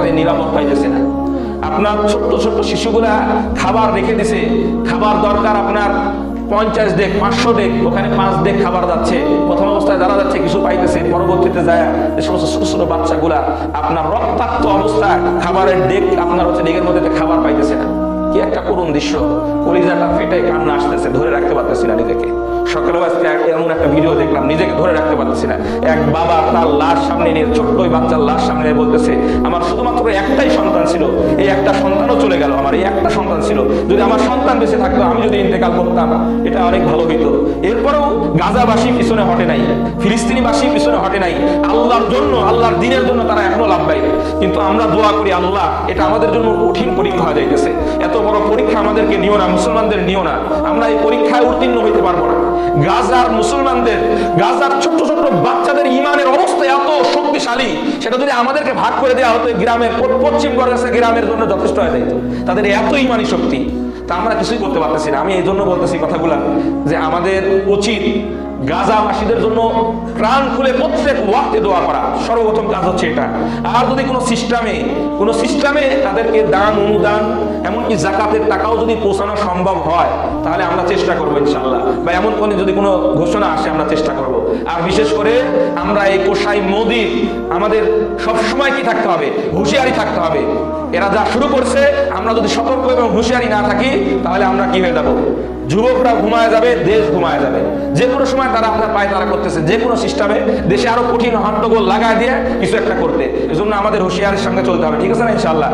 আমাদের নিরাপদ পাইতেছে না। আপনার ছোট্ট ছোট্ট শিশুগুলা খাবার রেখে দিছে, খাবার দরকার আপনার 50 ডেক 500 ডেক, ওখানে 5 ডেক খাবার যাচ্ছে। প্রথম অবস্থায় যারা যাচ্ছে কিছু পাইতেছে, পরবর্তীতে যায় যে সমস্ত ছোট ছোট বাচ্চাগুলা আপনার রক্তাক্ত অবস্থায় খাবারের ডেক আপনার ডেকের মধ্যে খাবার পাইতেছে না। কি একটা করুণ দৃশ্য, কলিজাটা ফেটে কান্না আসতেছে, ধরে রাখতে পারতেছি না নিজেকে। সকালেও আজকে এমন একটা ভিডিও দেখলাম, নিজেকে ধরে রাখতে পারতেছি না। এক বাবা তার লাশ সামনে নিয়ে, ছোট্ট ওই বাচ্চার লাশ সামনে নিয়ে বলতেছে, আমার শুধুমাত্র একটাই সন্তান ছিল, এই একটা সন্তানও চলে গেল, আমার এই একটা সন্তান ছিল, যদি আমার সন্তান বেঁচে থাকতো, আমি যদি ইন্তেকাল করতাম, এটা অনেক ভালো হইতো। এরপরেও গাজাবাসী পিছনে হটে নাই, ফিলিস্তিনিবাসী পিছনে হটে নাই, আল্লাহর জন্য, আল্লাহর দিনের জন্য তারা এখনো লাভবাই। কিন্তু আমরা দোয়া করি, আল্লাহ এটা আমাদের জন্য কঠিন পরীক্ষা হয়ে যাইতেছে, এত বড় পরীক্ষা আমাদেরকে নিও না, মুসলমানদের নিও না, আমরা এই পরীক্ষায় উত্তীর্ণ হইতে পারবো না। গাজার মুসলমানদের, গাজার ছোট্ট ছোট্ট বাচ্চাদের ইমানের অবস্থা এত শক্তিশালী, সেটা যদি আমাদেরকে ভাগ করে দেওয়া হতো, গ্রামের পশ্চিম বর্গাসা গ্রামের জন্য যথেষ্ট হয়ে যেত, তাদের এত ইমানি শক্তি, তা আমরা কিছুই করতে পারতেছি না। আমি এই জন্য বলতেছি কথাগুলা, যে আমাদের উচিত গাজাবাসীদের জন্য প্রাণ খুলে প্রত্যেক ওয়াক্তে দোয়া করা, সর্বপ্রথম কাজ হচ্ছে এটা। আর যদি কোনো সিস্টেমে তাদেরকে দান, অনুদান, এমনকি জাকাতের টাকাও যদি পৌঁছানো সম্ভব হয়, তাহলে আমরা চেষ্টা করবো ইনশাআল্লাহ, বা এমন যদি কোনো ঘোষণা আসে আমরা চেষ্টা করব। আর বিশেষ করে আমরা এই কোষাই মোদি, আমাদের সবসময় কি থাকতে হবে, হুঁশিয়ারি থাকতে হবে। এরা যা শুরু করছে, আমরা যদি সতর্ক এবং হুঁশিয়ারি না থাকি, তাহলে আমরা কি হয়ে যাবো, যুবকরা ঘুমায় যাবে, দেশ ঘুমায় যাবে। যে কোনো সময় তারা আপনার পায়ে তারা করতেছে, যে কোনো সিস্টেমে দেশে আরো কঠিন হট্টগোল লাগায় দিয়ে কিছু একটা করতে। এই জন্য আমাদের হুঁশিয়ারির সঙ্গে চলতে হবে, ঠিক আছে না ইনশাআল্লাহ।